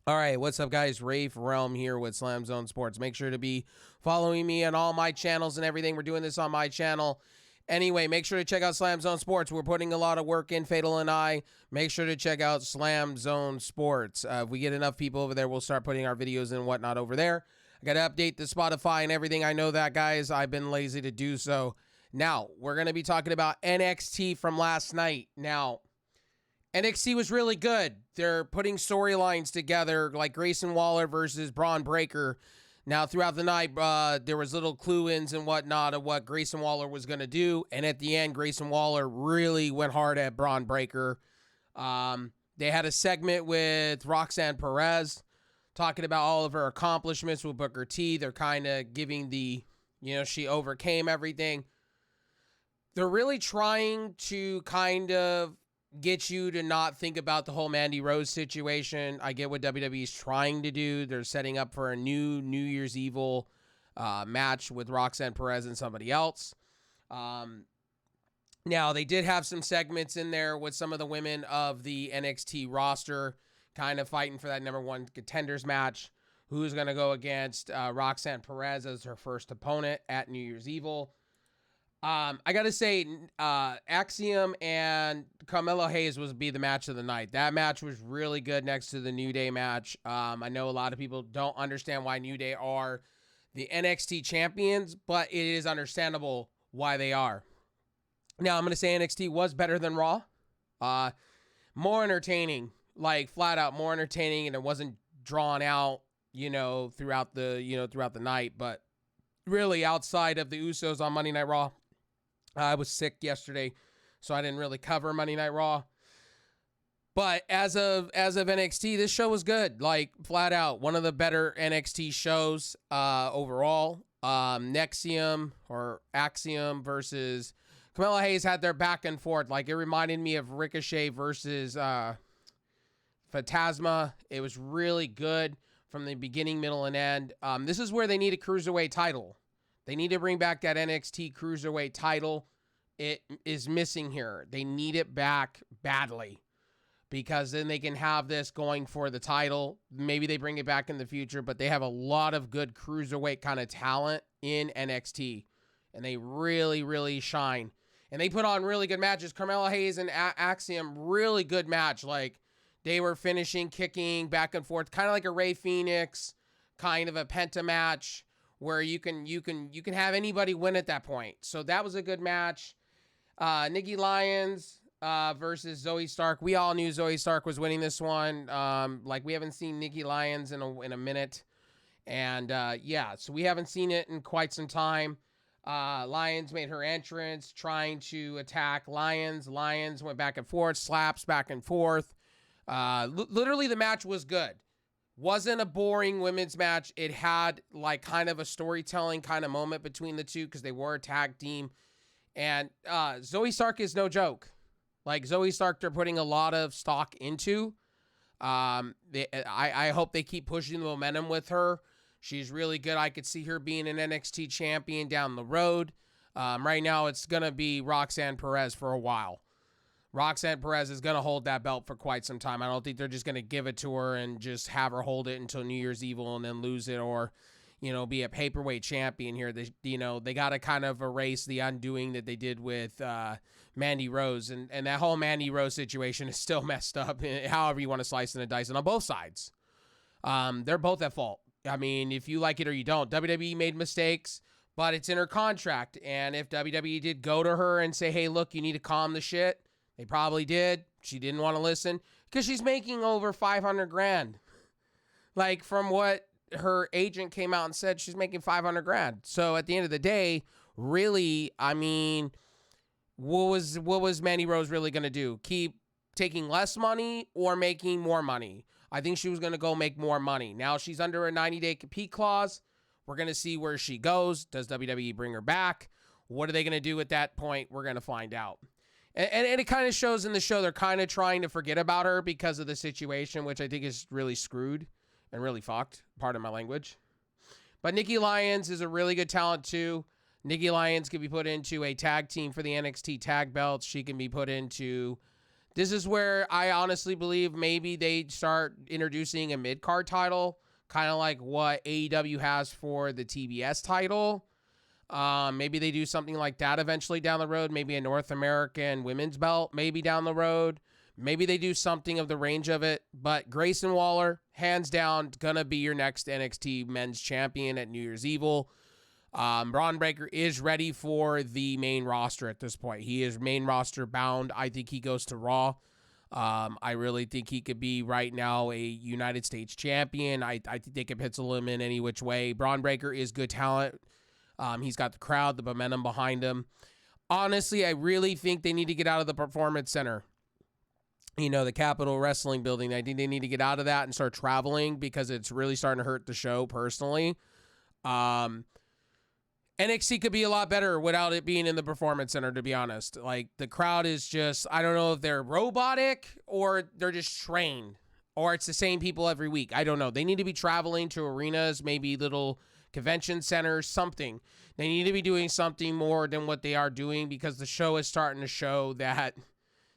All right, what's up, guys? Rafe Realm here with SlamZoneSports. Make sure to be following me on all my channels and everything. We're doing this on my channel. Anyway, make sure to check out SlamZoneSports. We're putting a lot of work in, Fatal and I. Make sure to check out SlamZoneSports. If we get enough people over there, we'll start putting our videos and whatnot over there. I got to update the Spotify and everything. I know that, guys. I've been lazy to do so. Now, we're going to be talking about NXT from last night. Now, NXT was really good. They're putting storylines together like Grayson Waller versus Braun Breaker. Now, throughout the night, there was little clue-ins and whatnot of what Grayson Waller was going to do. And at the end, Grayson Waller really went hard at Braun Breaker. They had a segment with Roxanne Perez talking about all of her accomplishments with Booker T. They're kind of giving the, she overcame everything. They're really trying to kind of get you to not think about the whole Mandy Rose situation. I get what WWE's trying to do. They're setting up for a new Year's Evil match with Roxanne Perez and somebody else. Now, they did have some segments in there with some of the women of the NXT roster kind of fighting for that number one contenders match. Who's going to go against Roxanne Perez as her first opponent at New Year's Evil. I got to say, Axiom and Carmelo Hayes would be the match of the night. That match was really good next to the New Day match. I know a lot of people don't understand why New Day are the NXT champions, but it is understandable why they are. Now, I'm going to say NXT was better than Raw. More entertaining, like flat out more entertaining, and it wasn't drawn out, throughout the night. But really, outside of the Usos on Monday Night Raw, I was sick yesterday, so I didn't really cover Monday Night Raw. But as of NXT, this show was good. Like, flat out, one of the better NXT shows overall. Nexium or Axiom versus Carmelo Hayes had their back and forth. Like, it reminded me of Ricochet versus Phantasma. It was really good from the beginning, middle, and end. This is where they need a Cruiserweight title. They need to bring back that NXT Cruiserweight title. It is missing here. They need it back badly because then they can have this going for the title. Maybe they bring it back in the future, but they have a lot of good Cruiserweight kind of talent in NXT, and they really, really shine. And they put on really good matches. Carmelo Hayes and Axiom, really good match. Like, they were finishing, kicking back and forth, kind of like a Rey Fenix, kind of a Penta match, where you can have anybody win at that point. So that was a good match. Nikki Lyons versus Zoe Stark. We all knew Zoe Stark was winning this one. We haven't seen Nikki Lyons in a minute. And so we haven't seen it in quite some time. Lyons made her entrance, trying to attack Lyons. Lyons went back and forth, slaps back and forth. Literally, the match was good. Wasn't a boring women's match. It had like kind of a storytelling kind of moment between the two because they were a tag team. And Zoe Stark is no joke. Like, Zoe Stark, they're putting a lot of stock into. I hope they keep pushing the momentum with her. She's really good. I could see her being an NXT champion down the road. Right now, it's going to be Roxanne Perez for a while. Roxanne Perez is going to hold that belt for quite some time. I don't think they're just going to give it to her and just have her hold it until New Year's Evil and then lose it, or, be a paperweight champion here. They got to kind of erase the undoing that they did with Mandy Rose. And that whole Mandy Rose situation is still messed up, however you want to slice and dice it on both sides. They're both at fault. I mean, if you like it or you don't. WWE made mistakes, but it's in her contract. And if WWE did go to her and say, hey, look, you need to calm the shit, they probably did. She didn't want to listen because she's making over $500,000. Like, from what her agent came out and said, she's making $500,000. So at the end of the day, really, I mean, what was Mandy Rose really going to do? Keep taking less money or making more money? I think she was going to go make more money. Now she's under a 90-day compete clause. We're going to see where she goes. Does WWE bring her back? What are they going to do at that point? We're going to find out. And it kind of shows in the show they're kind of trying to forget about her because of the situation, which I think is really screwed and really fucked. Pardon my language. But Nikki Lyons is a really good talent too. Nikki Lyons can be put into a tag team for the NXT tag belts. She can be put into This is where I honestly believe maybe they start introducing a mid-card title, kind of like what AEW has for the TBS title. Maybe they do something like that eventually down the road. Maybe a North American women's belt maybe down the road. Maybe they do something of the range of it. But Grayson Waller, hands down, going to be your next NXT men's champion at New Year's Evil. Braun Breaker is ready for the main roster at this point. He is main roster bound. I think he goes to Raw. I really think he could be right now a United States champion. I think they could pencil him in any which way. Braun Breaker is good talent. He's got the crowd, the momentum behind him. Honestly, I really think they need to get out of the Performance Center. You know, the Capitol Wrestling Building. I think they need to get out of that and start traveling because it's really starting to hurt the show personally. NXT could be a lot better without it being in the Performance Center, to be honest. Like, the crowd is just, I don't know if they're robotic or they're just trained or it's the same people every week. I don't know. They need to be traveling to arenas, maybe little convention centers, something. They need to be doing something more than what they are doing because the show is starting to show that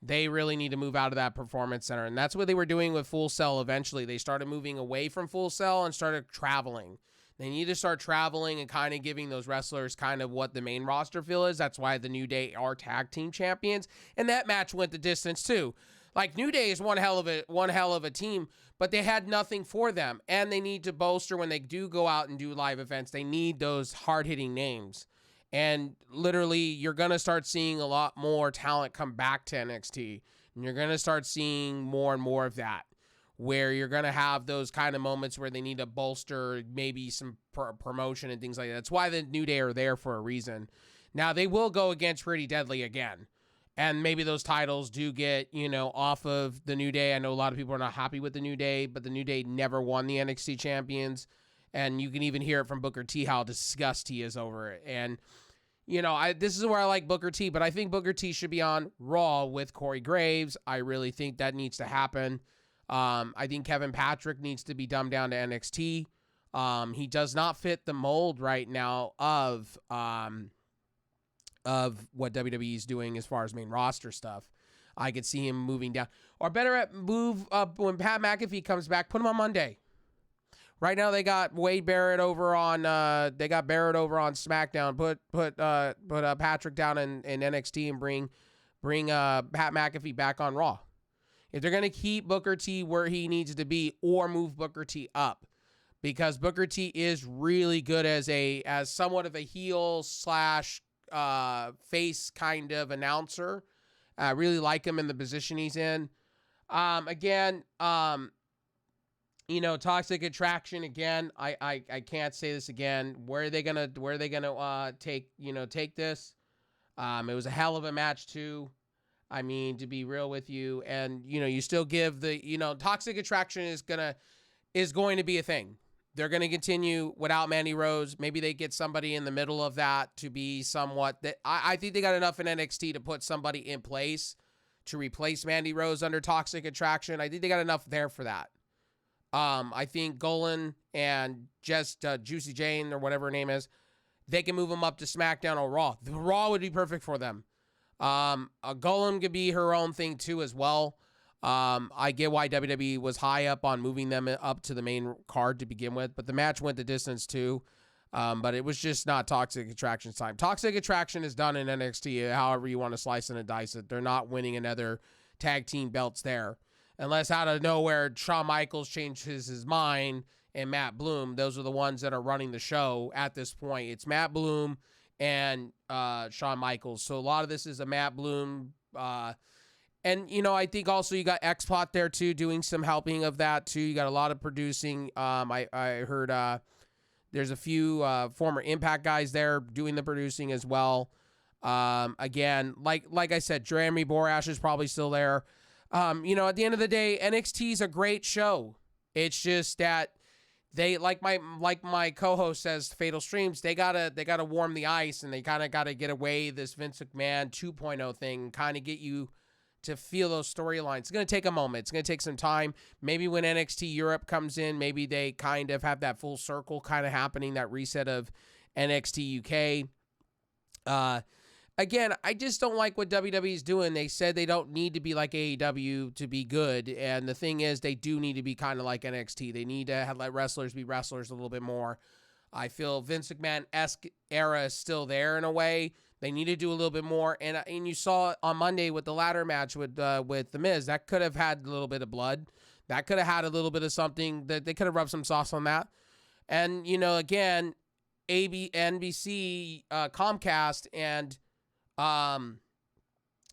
they really need to move out of that Performance Center. And that's what they were doing with Full Sail eventually. They started moving away from Full Sail and started traveling. They need to start traveling and kind of giving those wrestlers kind of what the main roster feel is. That's why the New Day are tag team champions. And that match went the distance too. Like, New Day is one hell of a team, but they had nothing for them. And they need to bolster when they do go out and do live events. They need those hard-hitting names. And literally, you're going to start seeing a lot more talent come back to NXT. And you're going to start seeing more and more of that, where you're going to have those kind of moments where they need to bolster maybe some promotion and things like that. That's why the New Day are there for a reason. Now, they will go against Pretty Deadly again. And maybe those titles do get, off of the New Day. I know a lot of people are not happy with the New Day, but the New Day never won the NXT champions. And you can even hear it from Booker T how disgusted he is over it. And, this is where I like Booker T, but I think Booker T should be on Raw with Corey Graves. I really think that needs to happen. I think Kevin Patrick needs to be dumbed down to NXT. He does not fit the mold right now of what WWE is doing as far as main roster stuff. I could see him moving down, or better at move up when Pat McAfee comes back. Put him on Monday. Right now they got Wade Barrett over on SmackDown. Put Patrick down in NXT and bring Pat McAfee back on Raw. If they're going to keep Booker T where he needs to be or move Booker T up, because Booker T is really good as somewhat of a heel / face kind of announcer. I really like him in the position he's in. Toxic Attraction again. I can't say this again. Where are they gonna take this? It was a hell of a match too. I mean, to be real with you, and you still give the Toxic Attraction is going to be a thing. They're going to continue without Mandy Rose. Maybe they get somebody in the middle of that to be somewhat that I think they got enough in NXT to put somebody in place to replace Mandy Rose under Toxic Attraction. I think they got enough there for that. I think Golan and just Juicy Jane or whatever her name is, they can move them up to SmackDown or Raw. The Raw would be perfect for them. Golan could be her own thing too as well. I get why WWE was high up on moving them up to the main card to begin with, but the match went the distance too. But it was just not Toxic Attraction's time. Toxic Attraction is done in NXT, however you want to slice and dice it. They're not winning another tag team belts there. Unless out of nowhere, Shawn Michaels changes his mind and Matt Bloom. Those are the ones that are running the show at this point. It's Matt Bloom and Shawn Michaels. So a lot of this is a Matt Bloom. And, I think also you got X-Plot there, too, doing some helping of that, too. You got a lot of producing. I heard there's a few former Impact guys there doing the producing as well. Again, like I said, Jeremy Borash is probably still there. At the end of the day, NXT is a great show. It's just that they, like my co-host says, Fatal Streams, they gotta warm the ice, and they kind of gotta get away this Vince McMahon 2.0 thing, and kind of get you to feel those storylines. It's going to take a moment. It's going to take some time. Maybe when NXT Europe comes in, maybe they kind of have that full circle kind of happening, that reset of NXT UK. again, I just don't like what WWE's doing. They said they don't need to be like AEW to be good. And the thing is, they do need to be kind of like NXT. They need to let wrestlers be wrestlers a little bit more. I feel Vince McMahon-esque era is still there in a way. They need to do a little bit more. And you saw on Monday with the ladder match with The Miz, that could have had a little bit of blood. That could have had a little bit of something. That they could have rubbed some sauce on that. And, again, NBC, Comcast, and,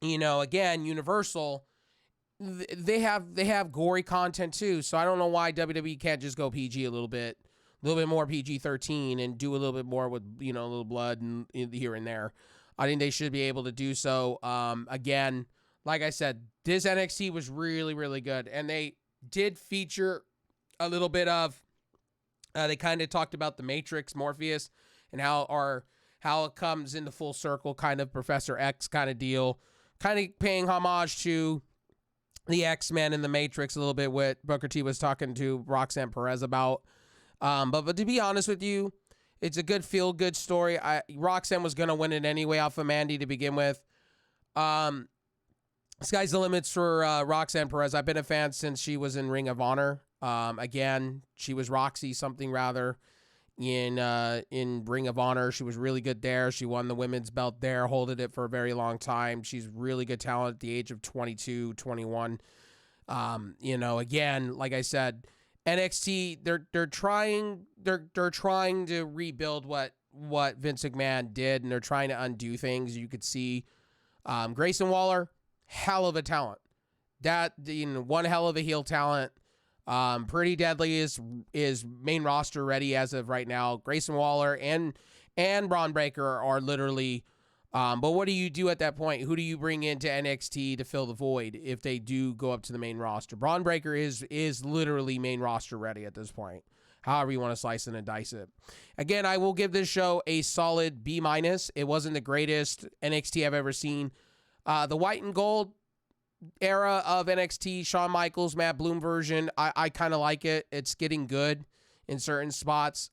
again, Universal, they have gory content too. So I don't know why WWE can't just go PG a little bit more PG-13 and do a little bit more with, a little blood and here and there. I think they should be able to do so. Again, like I said, this NXT was really, really good. And they did feature a little bit of, they kind of talked about the Matrix, Morpheus, and how it comes into full circle, kind of Professor X kind of deal, kind of paying homage to the X-Men and the Matrix a little bit, what Booker T was talking to Roxanne Perez about. But to be honest with you, it's a good feel-good story. Roxanne was going to win it anyway off of Mandy to begin with. Sky's the limits for Roxanne Perez. I've been a fan since she was in Ring of Honor. Again, she was Roxy something rather in Ring of Honor. She was really good there. She won the women's belt there, holding it for a very long time. She's really good talent at the age of 22, 21. Again, like I said, NXT, they're trying to rebuild what Vince McMahon did, and they're trying to undo things. You could see Grayson Waller, hell of a talent. One hell of a heel talent. Pretty Deadly is main roster ready as of right now. Grayson Waller and Braun Breaker are literally. But what do you do at that point? Who do you bring into NXT to fill the void if they do go up to the main roster? Braun Breaker is literally main roster ready at this point. However you want to slice it and dice it. Again, I will give this show a solid B-. It wasn't the greatest NXT I've ever seen. The white and gold era of NXT, Shawn Michaels, Matt Bloom version, I kind of like it. It's getting good in certain spots.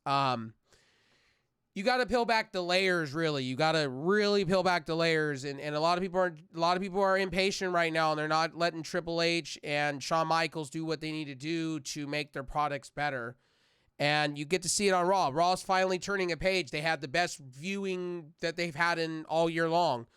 You got to peel back the layers, really. You got to really peel back the layers, and a lot of people are impatient right now, and they're not letting Triple H and Shawn Michaels do what they need to do to make their products better. And you get to see it on Raw. Raw's finally turning a page. They had the best viewing that they've had in all year long,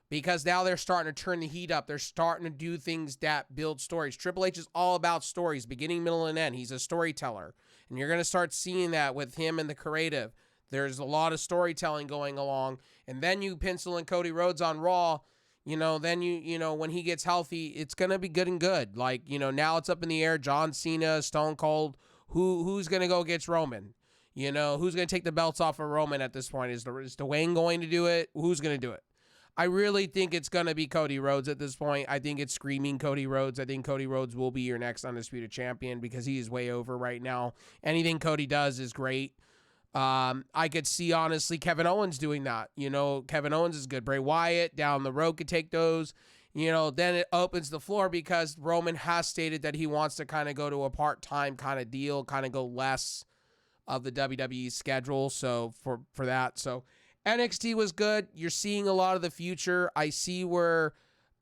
because now they're starting to turn the heat up. They're starting to do things that build stories. Triple H is all about stories, beginning, middle, and end. He's a storyteller, and you're going to start seeing that with him and the creative. There's a lot of storytelling going along. And then you pencil in Cody Rhodes on Raw, then when he gets healthy, it's going to be good and good. Like, now it's up in the air. John Cena, Stone Cold, who's going to go against Roman? Who's going to take the belts off of Roman at this point? Is Dwayne going to do it? Who's going to do it? I really think it's going to be Cody Rhodes at this point. I think it's screaming Cody Rhodes. I think Cody Rhodes will be your next Undisputed Champion because he is way over right now. Anything Cody does is great. I could see, honestly, Kevin Owens doing that. Kevin Owens is good. Bray Wyatt down the road could take those. Then it opens the floor because Roman has stated that he wants to kind of go to a part-time kind of deal, kind of go less of the WWE schedule. So for that. So NXT was good. You're seeing a lot of the future. I see where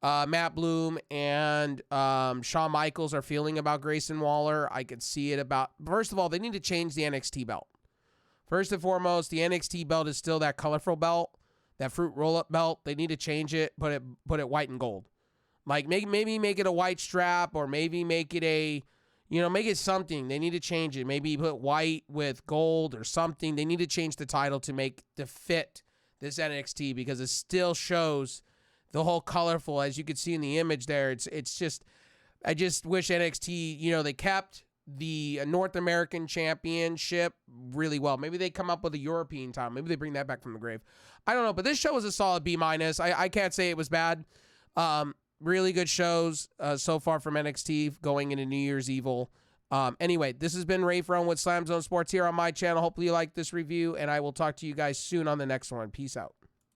Matt Bloom and Shawn Michaels are feeling about Grayson Waller. I could see it about, first of all, they need to change the NXT belt. First and foremost, the NXT belt is still that colorful belt, that fruit roll-up belt. They need to change it, put it white and gold. Like, maybe make it a white strap, or maybe make it make it something. They need to change it. Maybe put white with gold or something. They need to change the title to fit this NXT, because it still shows the whole colorful, as you can see in the image there. It's just, I just wish NXT, they kept the North American Championship really well. Maybe they come up with a European title. Maybe they bring that back from the grave. I don't know, but this show was a solid B-. I can't say it was bad. Really good shows so far from NXT going into New Year's Evil. Anyway, this has been Ray Frone with SlamZoneSports here on my channel. Hopefully you like this review, and I will talk to you guys soon on the next one. Peace out.